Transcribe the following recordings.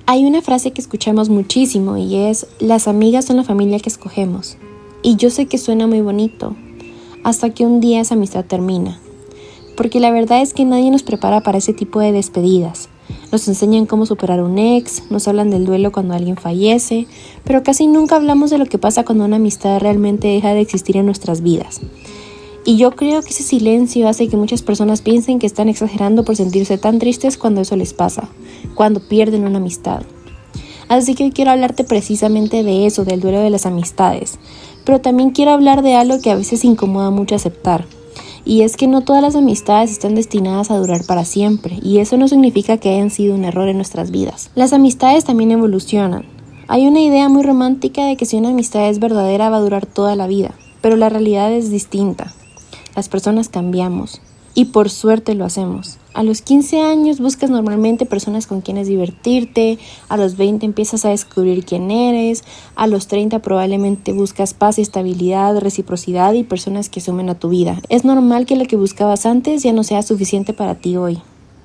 Hay una frase que escuchamos muchísimo y es: las amigas son la familia que escogemos. Y yo sé que suena muy bonito, hasta que un día esa amistad termina. Porque la verdad es que nadie nos prepara para ese tipo de despedidas. Nos enseñan cómo superar a un ex, nos hablan del duelo cuando alguien fallece, pero casi nunca hablamos de lo que pasa cuando una amistad realmente deja de existir en nuestras vidas. Y yo creo que ese silencio hace que muchas personas piensen que están exagerando por sentirse tan tristes cuando eso les pasa, cuando pierden una amistad. Así que hoy quiero hablarte precisamente de eso, del duelo de las amistades. Pero también quiero hablar de algo que a veces incomoda mucho aceptar. Y es que no todas las amistades están destinadas a durar para siempre, y eso no significa que hayan sido un error en nuestras vidas. Las amistades también evolucionan. Hay una idea muy romántica de que si una amistad es verdadera va a durar toda la vida, pero la realidad es distinta. Las personas cambiamos, y por suerte lo hacemos. A los 15 años buscas normalmente personas con quienes divertirte, a los 20 empiezas a descubrir quién eres, a los 30 probablemente buscas paz, estabilidad, reciprocidad y personas que sumen a tu vida. Es normal que lo que buscabas antes ya no sea suficiente para ti hoy.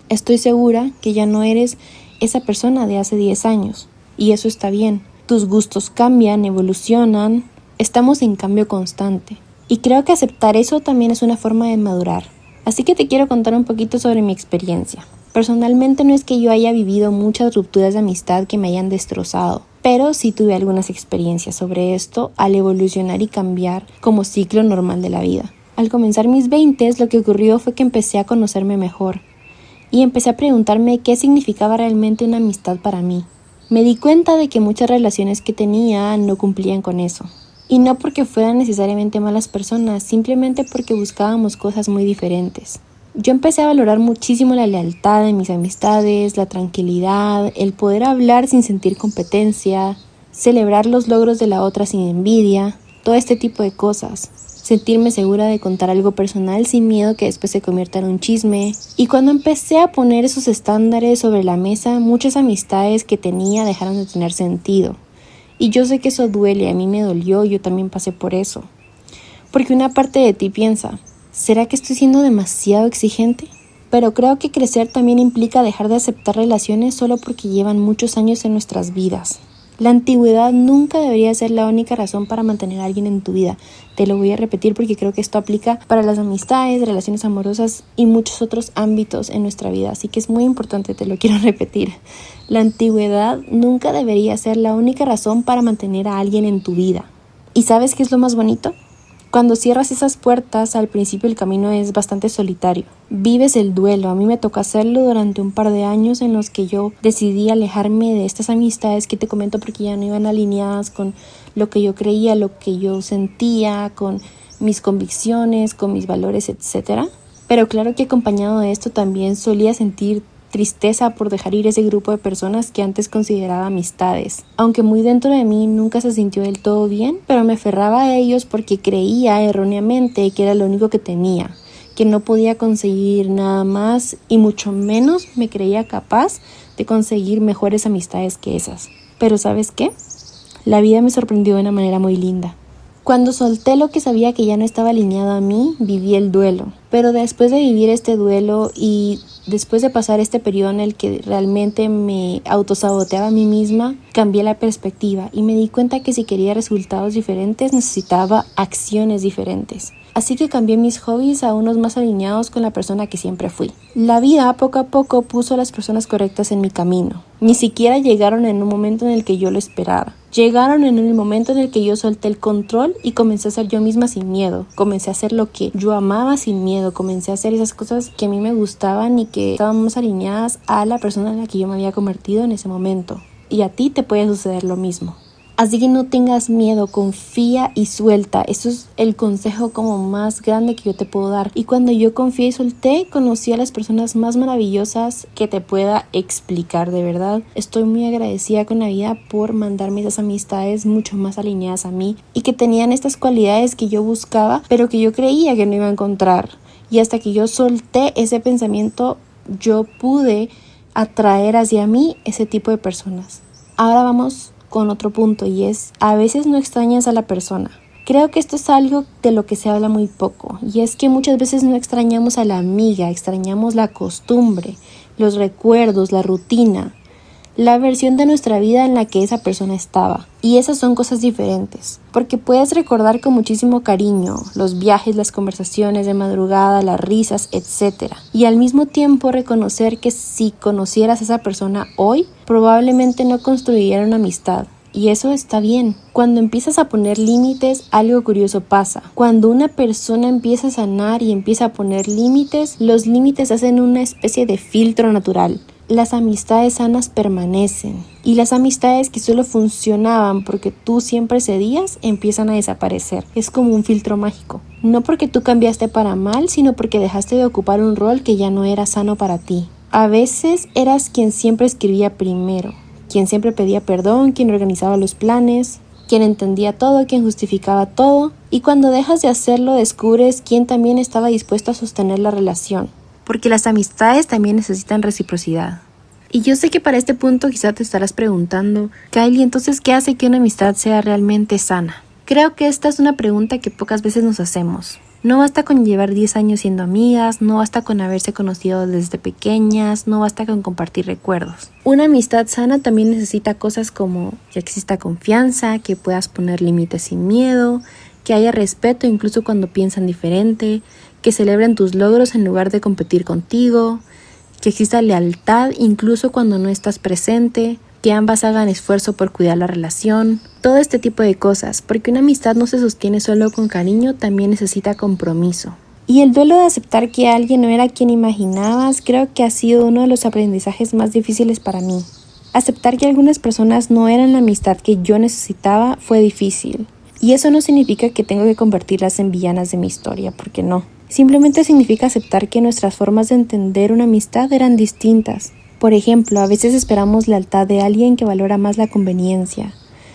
Estoy segura que ya no eres esa persona de hace 10 años, y eso está bien. Tus gustos cambian, evolucionan, estamos en cambio constante. Y creo que aceptar eso también es una forma de madurar. Así que te quiero contar un poquito sobre mi experiencia. Personalmente no es que yo haya vivido muchas rupturas de amistad que me hayan destrozado, pero sí tuve algunas experiencias sobre esto al evolucionar y cambiar como ciclo normal de la vida. Al comenzar mis 20s, lo que ocurrió fue que empecé a conocerme mejor y empecé a preguntarme qué significaba realmente una amistad para mí. Me di cuenta de que muchas relaciones que tenía no cumplían con eso. Y no porque fueran necesariamente malas personas, simplemente porque buscábamos cosas muy diferentes. Yo empecé a valorar muchísimo la lealtad en mis amistades, la tranquilidad, el poder hablar sin sentir competencia, celebrar los logros de la otra sin envidia, todo este tipo de cosas. Sentirme segura de contar algo personal sin miedo que después se convierta en un chisme. Y cuando empecé a poner esos estándares sobre la mesa, muchas amistades que tenía dejaron de tener sentido. Y yo sé que eso duele, a mí me dolió, yo también pasé por eso. Porque una parte de ti piensa, ¿será que estoy siendo demasiado exigente? Pero creo que crecer también implica dejar de aceptar relaciones solo porque llevan muchos años en nuestras vidas. La antigüedad nunca debería ser la única razón para mantener a alguien en tu vida. Te lo voy a repetir porque creo que esto aplica para las amistades, relaciones amorosas y muchos otros ámbitos en nuestra vida. Así que es muy importante, te lo quiero repetir. La antigüedad nunca debería ser la única razón para mantener a alguien en tu vida. ¿Y sabes qué es lo más bonito? Cuando cierras esas puertas, al principio el camino es bastante solitario. Vives el duelo. A mí me tocó hacerlo durante un par de años en los que yo decidí alejarme de estas amistades que te comento porque ya no iban alineadas con lo que yo creía, lo que yo sentía, con mis convicciones, con mis valores, etc. Pero claro que acompañado de esto también solía sentir tristeza por dejar ir ese grupo de personas que antes consideraba amistades. Aunque muy dentro de mí nunca se sintió del todo bien, pero me aferraba a ellos porque creía erróneamente que era lo único que tenía, que no podía conseguir nada más y mucho menos me creía capaz de conseguir mejores amistades que esas. Pero ¿sabes qué? La vida me sorprendió de una manera muy linda. Cuando solté lo que sabía que ya no estaba alineado a mí, viví el duelo. Pero después de vivir este duelo y después de pasar este periodo en el que realmente me autosaboteaba a mí misma, cambié la perspectiva y me di cuenta que si quería resultados diferentes necesitaba acciones diferentes. Así que cambié mis hobbies a unos más alineados con la persona que siempre fui. La vida poco a poco puso a las personas correctas en mi camino. Ni siquiera llegaron en un momento en el que yo lo esperaba. Llegaron en el momento en el que yo solté el control y comencé a ser yo misma sin miedo. Comencé a hacer lo que yo amaba sin miedo. Comencé a hacer esas cosas que a mí me gustaban y que estaban más alineadas a la persona en la que yo me había convertido en ese momento. Y a ti te puede suceder lo mismo. Así que no tengas miedo, confía y suelta. Eso es el consejo como más grande que yo te puedo dar. Y cuando yo confié y solté, conocí a las personas más maravillosas que te pueda explicar, de verdad. Estoy muy agradecida con la vida por mandarme esas amistades mucho más alineadas a mí y que tenían estas cualidades que yo buscaba, pero que yo creía que no iba a encontrar. Y hasta que yo solté ese pensamiento, yo pude atraer hacia mí ese tipo de personas. Ahora vamos con otro punto y es, a veces no extrañas a la persona. Creo que esto es algo de lo que se habla muy poco y es que muchas veces no extrañamos a la amiga, extrañamos la costumbre, los recuerdos, la rutina. la versión de nuestra vida en la que esa persona estaba. Y esas son cosas diferentes, porque puedes recordar con muchísimo cariño los viajes, las conversaciones de madrugada, las risas, etc. Y al mismo tiempo reconocer que si conocieras a esa persona hoy, probablemente no construyeran una amistad. Y eso está bien. Cuando empiezas a poner límites, algo curioso pasa. Cuando una persona empieza a sanar y empieza a poner límites, los límites hacen una especie de filtro natural. Las amistades sanas permanecen. Y las amistades que solo funcionaban porque tú siempre cedías, empiezan a desaparecer. Es como un filtro mágico. No porque tú cambiaste para mal, sino porque dejaste de ocupar un rol que ya no era sano para ti. A veces eras quien siempre escribía primero, quien siempre pedía perdón, quien organizaba los planes, quien entendía todo, quien justificaba todo. Y cuando dejas de hacerlo, descubres quién también estaba dispuesto a sostener la relación. Porque las amistades también necesitan reciprocidad. Y yo sé que para este punto quizá te estarás preguntando, Kylie, entonces, ¿qué hace que una amistad sea realmente sana? Creo que esta es una pregunta que pocas veces nos hacemos. No basta con llevar 10 años siendo amigas, no basta con haberse conocido desde pequeñas, no basta con compartir recuerdos. Una amistad sana también necesita cosas como que exista confianza, que puedas poner límites sin miedo, que haya respeto incluso cuando piensan diferente, que celebren tus logros en lugar de competir contigo, que exista lealtad incluso cuando no estás presente, que ambas hagan esfuerzo por cuidar la relación, todo este tipo de cosas, porque una amistad no se sostiene solo con cariño, también necesita compromiso. Y el duelo de aceptar que alguien no era quien imaginabas, creo que ha sido uno de los aprendizajes más difíciles para mí. Aceptar que algunas personas no eran la amistad que yo necesitaba fue difícil. Y eso no significa que tengo que convertirlas en villanas de mi historia, porque no. Simplemente significa aceptar que nuestras formas de entender una amistad eran distintas. Por ejemplo, a veces esperamos lealtad de alguien que valora más la conveniencia,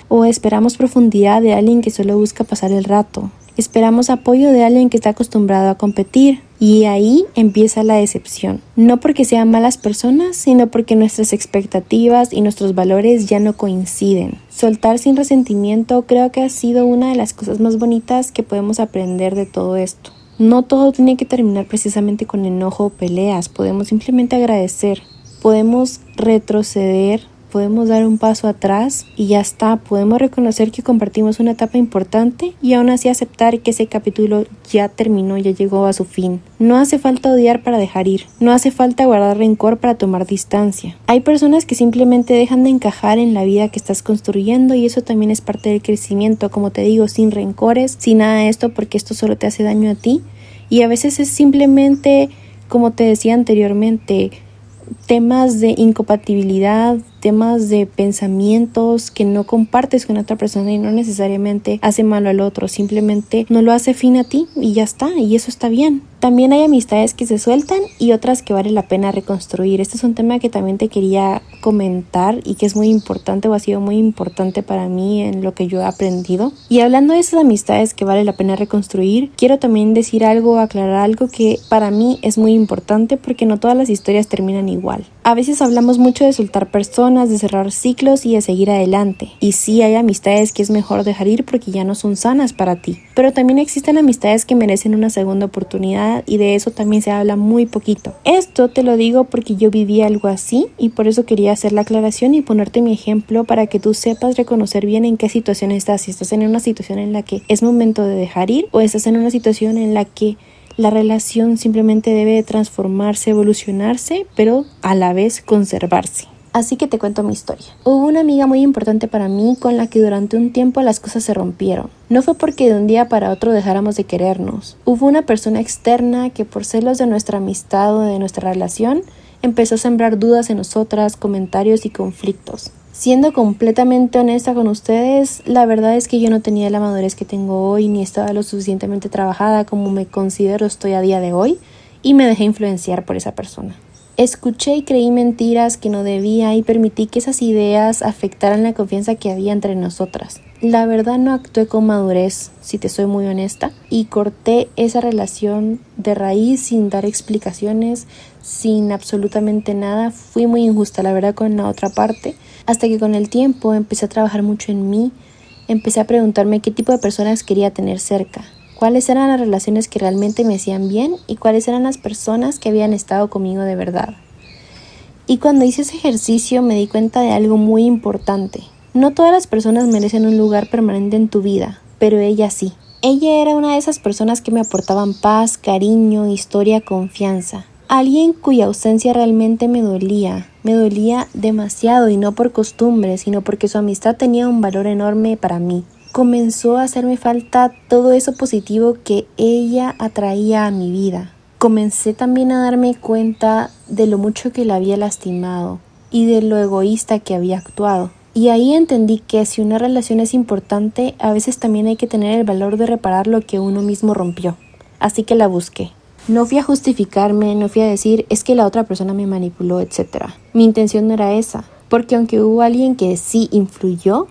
o esperamos profundidad de alguien que solo busca pasar el rato. Esperamos apoyo de alguien que está acostumbrado a competir, y ahí empieza la decepción. No porque sean malas personas, sino porque nuestras expectativas y nuestros valores ya no coinciden. Soltar sin resentimiento creo que ha sido una de las cosas más bonitas que podemos aprender de todo esto. No todo tiene que terminar precisamente con enojo o peleas, podemos simplemente agradecer. Podemos retroceder, podemos dar un paso atrás y ya está. Podemos reconocer que compartimos una etapa importante y aún así aceptar que ese capítulo ya terminó, ya llegó a su fin. No hace falta odiar para dejar ir, no hace falta guardar rencor para tomar distancia. Hay personas que simplemente dejan de encajar en la vida que estás construyendo y eso también es parte del crecimiento, como te digo, sin rencores, sin nada de esto, porque esto solo te hace daño a ti. Y a veces es simplemente, como te decía anteriormente, temas de incompatibilidad, temas de pensamientos que no compartes con otra persona y no necesariamente hace malo al otro, simplemente no lo hace fin a ti y ya está, y eso está bien. También hay amistades que se sueltan y otras que vale la pena reconstruir. Este es un tema que también te quería comentar y que es muy importante o ha sido muy importante para mí en lo que yo he aprendido. Y hablando de esas amistades que vale la pena reconstruir, quiero también decir algo, aclarar algo que para mí es muy importante porque no todas las historias terminan igual. A veces hablamos mucho de soltar personas, de cerrar ciclos y de seguir adelante. Y sí, hay amistades que es mejor dejar ir porque ya no son sanas para ti. Pero también existen amistades que merecen una segunda oportunidad y de eso también se habla muy poquito. Esto te lo digo porque yo viví algo así y por eso quería hacer la aclaración y ponerte mi ejemplo para que tú sepas reconocer bien en qué situación estás. Si estás en una situación en la que es momento de dejar ir o estás en una situación en la que la relación simplemente debe de transformarse, evolucionarse, pero a la vez conservarse. Así que te cuento mi historia. Hubo una amiga muy importante para mí con la que durante un tiempo las cosas se rompieron. No fue porque de un día para otro dejáramos de querernos. Hubo una persona externa que por celos de nuestra amistad o de nuestra relación empezó a sembrar dudas en nosotras, comentarios y conflictos. Siendo completamente honesta con ustedes, la verdad es que yo no tenía la madurez que tengo hoy ni estaba lo suficientemente trabajada como me considero estoy a día de hoy y me dejé influenciar por esa persona. Escuché y creí mentiras que no debía y permití que esas ideas afectaran la confianza que había entre nosotras. La verdad no actué con madurez, si te soy muy honesta, y corté esa relación de raíz sin dar explicaciones, sin absolutamente nada. Fui muy injusta, la verdad, con la otra parte, hasta que con el tiempo empecé a trabajar mucho en mí, empecé a preguntarme qué tipo de personas quería tener cerca. Cuáles eran las relaciones que realmente me hacían bien y cuáles eran las personas que habían estado conmigo de verdad. Y cuando hice ese ejercicio me di cuenta de algo muy importante. No todas las personas merecen un lugar permanente en tu vida, pero ella sí. Ella era una de esas personas que me aportaban paz, cariño, historia, confianza. Alguien cuya ausencia realmente me dolía demasiado, y no por costumbre, sino porque su amistad tenía un valor enorme para mí. Comenzó a hacerme falta todo eso positivo que ella atraía a mi vida. Comencé también a darme cuenta de lo mucho que la había lastimado y de lo egoísta que había actuado. Y ahí entendí que si una relación es importante, a veces también hay que tener el valor de reparar lo que uno mismo rompió. Así que la busqué. No fui a justificarme, no fui a decir es que la otra persona me manipuló, etc. Mi intención no era esa, porque aunque hubo alguien que sí influyó,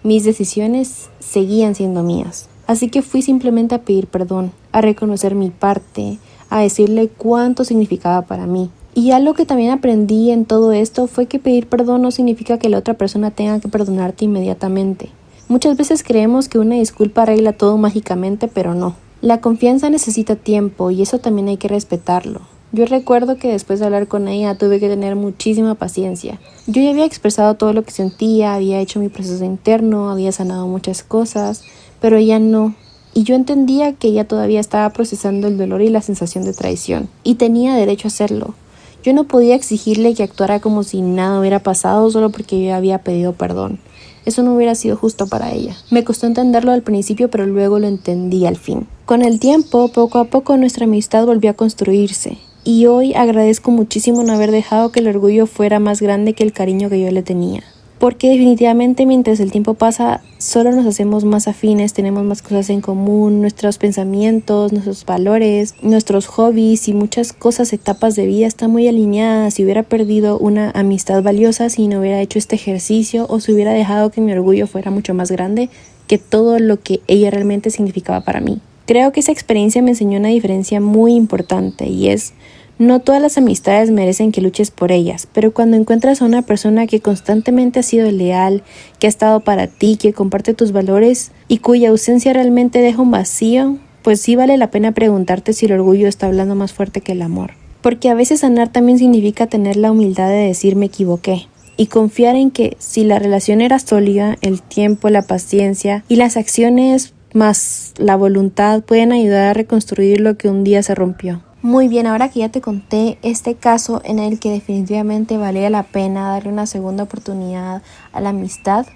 mis decisiones seguían siendo mías. Así que fui simplemente a pedir perdón, a reconocer mi parte, a decirle cuánto significaba para mí. Y algo que también aprendí en todo esto fue que pedir perdón no significa que la otra persona tenga que perdonarte inmediatamente. Muchas veces creemos que una disculpa arregla todo mágicamente, pero no. La confianza necesita tiempo y eso también hay que respetarlo. Yo recuerdo que después de hablar con ella tuve que tener muchísima paciencia. Yo ya había expresado todo lo que sentía, había hecho mi proceso interno, había sanado muchas cosas, pero ella no. Y yo entendía que ella todavía estaba procesando el dolor y la sensación de traición, y tenía derecho a hacerlo. Yo no podía exigirle que actuara como si nada hubiera pasado solo porque yo había pedido perdón. Eso no hubiera sido justo para ella. Me costó entenderlo al principio, pero luego lo entendí al fin. Con el tiempo, poco a poco, nuestra amistad volvió a construirse. Y hoy agradezco muchísimo no haber dejado que el orgullo fuera más grande que el cariño que yo le tenía. Porque definitivamente mientras el tiempo pasa, solo nos hacemos más afines, tenemos más cosas en común, nuestros pensamientos, nuestros valores, nuestros hobbies y muchas cosas, etapas de vida están muy alineadas. Si hubiera perdido una amistad valiosa, si no hubiera hecho este ejercicio o si hubiera dejado que mi orgullo fuera mucho más grande que todo lo que ella realmente significaba para mí. Creo que esa experiencia me enseñó una diferencia muy importante y es: no todas las amistades merecen que luches por ellas, pero cuando encuentras a una persona que constantemente ha sido leal, que ha estado para ti, que comparte tus valores y cuya ausencia realmente deja un vacío, pues sí vale la pena preguntarte si el orgullo está hablando más fuerte que el amor. Porque a veces sanar también significa tener la humildad de decir me equivoqué y confiar en que si la relación era sólida, el tiempo, la paciencia y las acciones más la voluntad pueden ayudar a reconstruir lo que un día se rompió. Muy bien, ahora que ya te conté este caso en el que definitivamente valía la pena darle una segunda oportunidad a la amistad,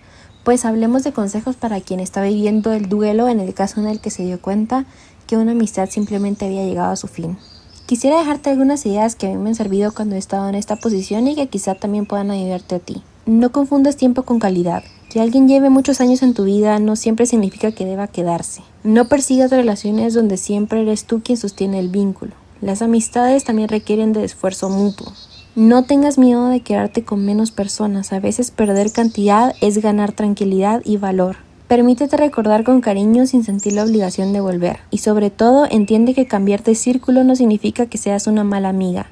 pues hablemos de consejos para quien está viviendo el duelo en el caso en el que se dio cuenta que una amistad simplemente había llegado a su fin. Quisiera dejarte algunas ideas que a mí me han servido cuando he estado en esta posición y que quizá también puedan ayudarte a ti. No confundas tiempo con calidad. Que alguien lleve muchos años en tu vida no siempre significa que deba quedarse. No persigas relaciones donde siempre eres tú quien sostiene el vínculo. Las amistades también requieren de esfuerzo mutuo. No tengas miedo de quedarte con menos personas. A veces perder cantidad es ganar tranquilidad y valor. Permítete recordar con cariño sin sentir la obligación de volver. Y sobre todo, entiende que cambiar de círculo no significa que seas una mala amiga.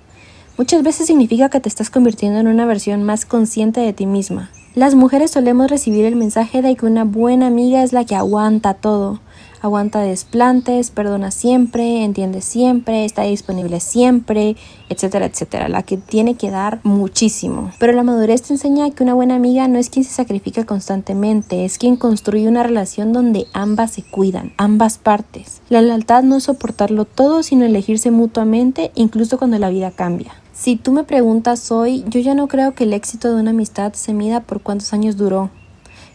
Muchas veces significa que te estás convirtiendo en una versión más consciente de ti misma. Las mujeres solemos recibir el mensaje de que una buena amiga es la que aguanta todo. Aguanta desplantes, perdona siempre, entiende siempre, está disponible siempre, etcétera, etcétera. La que tiene que dar muchísimo. Pero la madurez te enseña que una buena amiga no es quien se sacrifica constantemente, es quien construye una relación donde ambas se cuidan, ambas partes. La lealtad no es soportarlo todo, sino elegirse mutuamente, incluso cuando la vida cambia. Si tú me preguntas hoy, yo ya no creo que el éxito de una amistad se mida por cuántos años duró.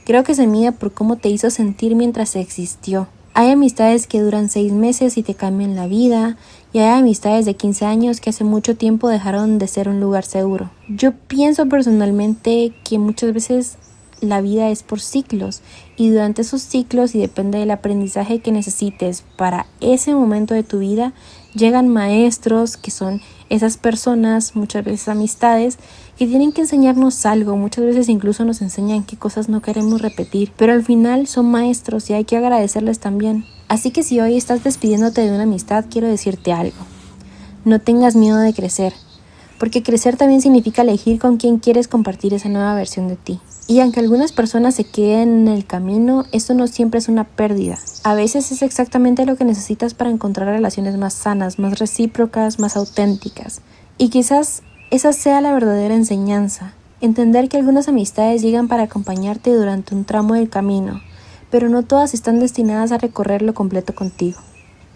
Creo que se mide por cómo te hizo sentir mientras existió. Hay amistades que duran 6 meses y te cambian la vida, y hay amistades de 15 años que hace mucho tiempo dejaron de ser un lugar seguro. Yo pienso personalmente que muchas veces la vida es por ciclos, y durante esos ciclos, y depende del aprendizaje que necesites para ese momento de tu vida, llegan maestros que son esas personas, muchas veces amistades, que tienen que enseñarnos algo. Muchas veces incluso nos enseñan qué cosas no queremos repetir, pero al final son maestros y hay que agradecerles también. Así que si hoy estás despidiéndote de una amistad, quiero decirte algo. No tengas miedo de crecer, porque crecer también significa elegir con quién quieres compartir esa nueva versión de ti. Y aunque algunas personas se queden en el camino, esto no siempre es una pérdida. A veces es exactamente lo que necesitas para encontrar relaciones más sanas, más recíprocas, más auténticas. Y quizás esa sea la verdadera enseñanza. Entender que algunas amistades llegan para acompañarte durante un tramo del camino, pero no todas están destinadas a recorrerlo completo contigo.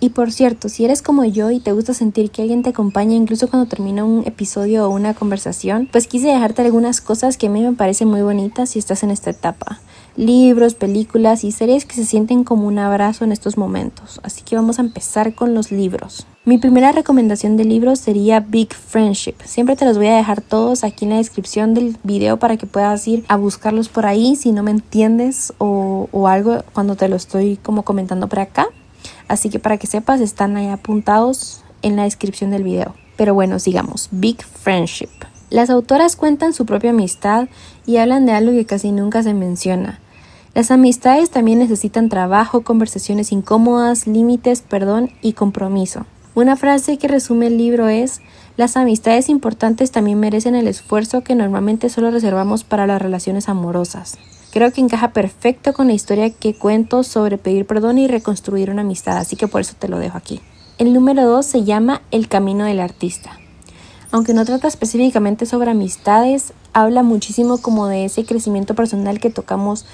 Y por cierto, si eres como yo y te gusta sentir que alguien te acompaña incluso cuando termina un episodio o una conversación, pues quise dejarte algunas cosas que a mí me parecen muy bonitas si estás en esta etapa. Libros, películas y series que se sienten como un abrazo en estos momentos. Así que vamos a empezar con los libros. Mi primera recomendación de libros sería Big Friendship. Siempre te los voy a dejar todos aquí en la descripción del video para que puedas ir a buscarlos por ahí si no me entiendes o algo cuando te lo estoy como comentando por acá. Así que para que sepas, están ahí apuntados en la descripción del video. Pero bueno, sigamos. Big Friendship. Las autoras cuentan su propia amistad y hablan de algo que casi nunca se menciona. Las amistades también necesitan trabajo, conversaciones incómodas, límites, perdón y compromiso. Una frase que resume el libro es: las amistades importantes también merecen el esfuerzo que normalmente solo reservamos para las relaciones amorosas. Creo que encaja perfecto con la historia que cuento sobre pedir perdón y reconstruir una amistad, así que por eso te lo dejo aquí. El número 2 se llama El camino del artista. Aunque no trata específicamente sobre amistades, habla muchísimo como de ese crecimiento personal que tocamos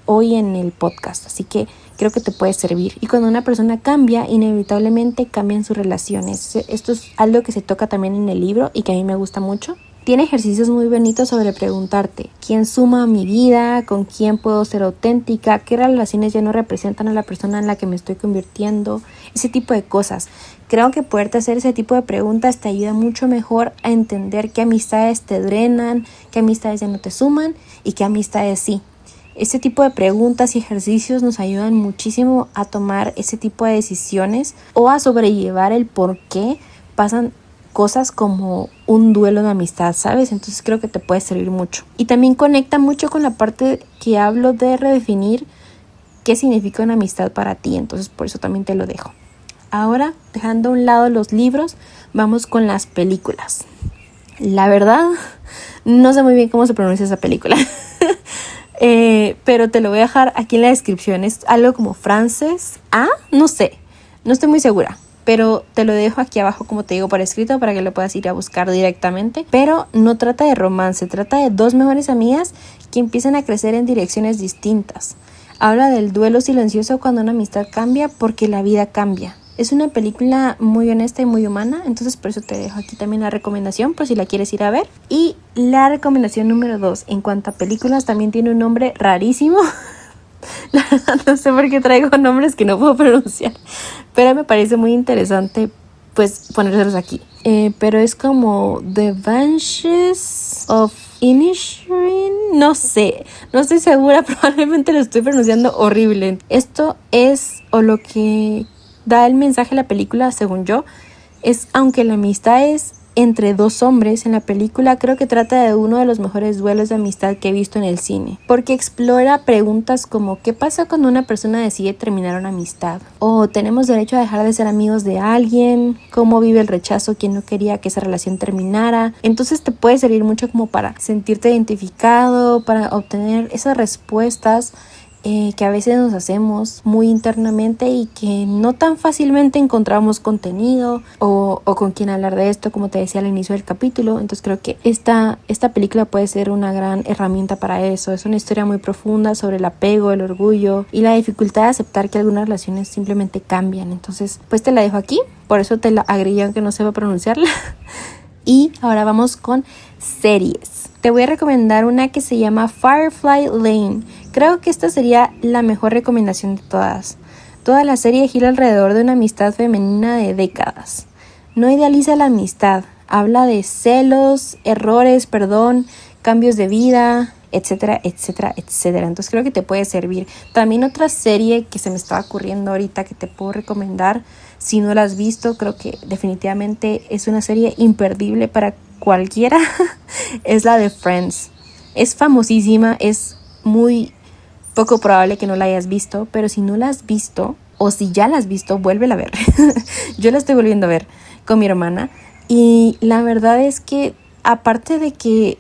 hoy en el podcast, así que creo que te puede servir. Y cuando una persona cambia, inevitablemente cambian sus relaciones. Esto es algo que se toca también en el libro y que a mí me gusta mucho. Tiene ejercicios muy bonitos sobre preguntarte: ¿quién suma a mi vida? ¿Con quién puedo ser auténtica? ¿Qué relaciones ya no representan a la persona en la que me estoy convirtiendo? Ese tipo de cosas. Creo que poderte hacer ese tipo de preguntas te ayuda mucho mejor a entender qué amistades te drenan, qué amistades ya no te suman y qué amistades sí. Este tipo de preguntas y ejercicios nos ayudan muchísimo a tomar ese tipo de decisiones o a sobrellevar el por qué pasan cosas como un duelo de amistad, ¿sabes? Entonces creo que te puede servir mucho. Y también conecta mucho con la parte que hablo de redefinir qué significa una amistad para ti. Entonces por eso también te lo dejo. Ahora, dejando a un lado los libros, vamos con las películas. La verdad, no sé muy bien cómo se pronuncia esa película. Pero te lo voy a dejar aquí en la descripción. Es algo como Frances A, no sé, no estoy muy segura. Pero te lo dejo aquí abajo, como te digo, por escrito para que lo puedas ir a buscar directamente. Pero no trata de romance, trata de dos mejores amigas que empiezan a crecer en direcciones distintas. Habla del duelo silencioso cuando una amistad cambia porque la vida cambia. Es una película muy honesta y muy humana, entonces por eso te dejo aquí también la recomendación por si la quieres ir a ver. Y la recomendación número 2, en cuanto a películas, también tiene un nombre rarísimo. La verdad no sé por qué traigo nombres que no puedo pronunciar, pero me parece muy interesante pues ponérselos aquí. Pero es como The Banshees of Inisherin, no sé, no estoy segura, probablemente lo estoy pronunciando horrible. Esto es, o lo que da el mensaje de la película, según yo, es: aunque la amistad es entre dos hombres, en la película creo que trata de uno de los mejores duelos de amistad que he visto en el cine, porque explora preguntas como ¿qué pasa cuando una persona decide terminar una amistad? ¿O tenemos derecho a dejar de ser amigos de alguien? ¿Cómo vive el rechazo quien no quería que esa relación terminara? Entonces te puede servir mucho como para sentirte identificado, para obtener esas respuestas que a veces nos hacemos muy internamente y que no tan fácilmente encontramos contenido o con quien hablar de esto, como te decía al inicio del capítulo. Entonces creo que esta película puede ser una gran herramienta para eso. Es una historia muy profunda sobre el apego, el orgullo y la dificultad de aceptar que algunas relaciones simplemente cambian. Entonces pues te la dejo aquí, por eso te la agregué aunque no sepa pronunciarla. Y ahora vamos con series. Te voy a recomendar una que se llama Firefly Lane. Creo que esta sería la mejor recomendación de todas. Toda la serie gira alrededor de una amistad femenina de décadas. No idealiza la amistad, habla de celos, errores, perdón, cambios de vida, etcétera, etcétera, etcétera. Entonces creo que te puede servir. También otra serie que se me estaba ocurriendo ahorita que te puedo recomendar, si no la has visto, creo que definitivamente es una serie imperdible para cualquiera, es la de Friends. Es famosísima, es muy poco probable que no la hayas visto, pero si no la has visto, o si ya la has visto, vuélvela a ver. Yo la estoy volviendo a ver con mi hermana y la verdad es que aparte de que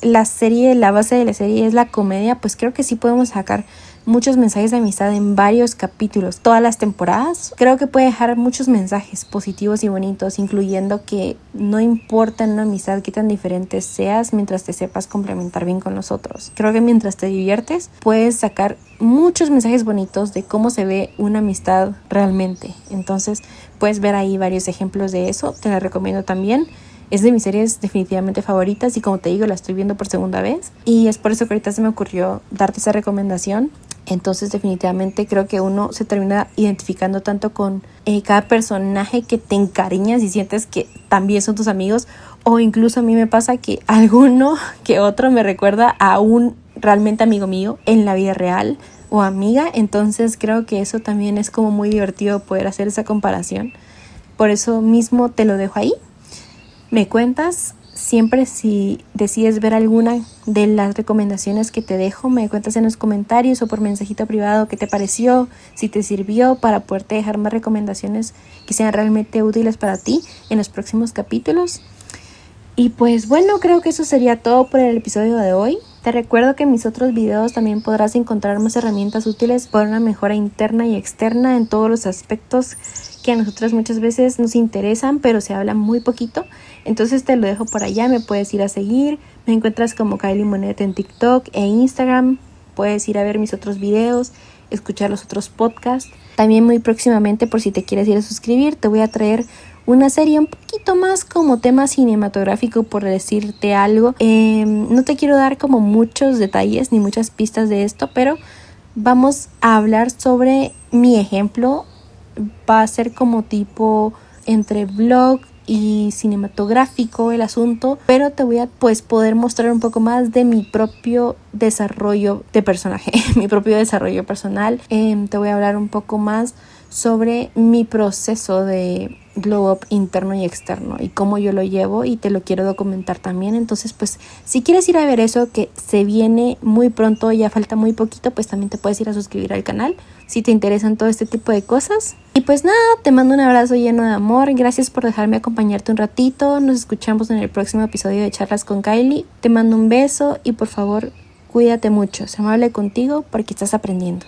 la base de la serie es la comedia, pues creo que sí podemos sacar muchos mensajes de amistad en varios capítulos, todas las temporadas. Creo que puede dejar muchos mensajes positivos y bonitos, incluyendo que no importa en una amistad qué tan diferente seas mientras te sepas complementar bien con los otros. Creo que mientras te diviertes puedes sacar muchos mensajes bonitos de cómo se ve una amistad realmente. Entonces puedes ver ahí varios ejemplos de eso, te la recomiendo también. Es de mis series definitivamente favoritas y como te digo la estoy viendo por segunda vez y es por eso que ahorita se me ocurrió darte esa recomendación. Entonces definitivamente creo que uno se termina identificando tanto con cada personaje que te encariñas y sientes que también son tus amigos, o incluso a mí me pasa que alguno que otro me recuerda a un realmente amigo mío en la vida real o amiga. Entonces creo que eso también es como muy divertido poder hacer esa comparación. Por eso mismo te lo dejo ahí. Me cuentas siempre si decides ver alguna de las recomendaciones que te dejo, me cuentas en los comentarios o por mensajito privado qué te pareció, si te sirvió para poderte dejar más recomendaciones que sean realmente útiles para ti en los próximos capítulos. Y pues bueno, creo que eso sería todo por el episodio de hoy. Te recuerdo que en mis otros videos también podrás encontrar más herramientas útiles para una mejora interna y externa en todos los aspectos que a nosotras muchas veces nos interesan, pero se habla muy poquito. Entonces te lo dejo por allá, me puedes ir a seguir. Me encuentras como Kylie Monet en TikTok e Instagram. Puedes ir a ver mis otros videos, escuchar los otros podcasts. También muy próximamente, por si te quieres ir a suscribir, te voy a traer una serie un poquito más como tema cinematográfico, por decirte algo. No te quiero dar como muchos detalles ni muchas pistas de esto, pero vamos a hablar sobre mi ejemplo. Va a ser como tipo entre vlog y cinematográfico el asunto, pero te voy a poder mostrar un poco más de mi propio desarrollo de personaje, mi propio desarrollo personal. Te voy a hablar un poco más sobre mi proceso de glow up interno y externo y cómo yo lo llevo, y te lo quiero documentar también. Entonces pues si quieres ir a ver eso que se viene muy pronto, ya falta muy poquito, pues también te puedes ir a suscribir al canal si te interesan todo este tipo de cosas. Y pues nada, te mando un abrazo lleno de amor, gracias por dejarme acompañarte un ratito. Nos escuchamos en el próximo episodio de Charlas con Kylie. Te mando un beso y por favor cuídate mucho, sé amable contigo porque estás aprendiendo.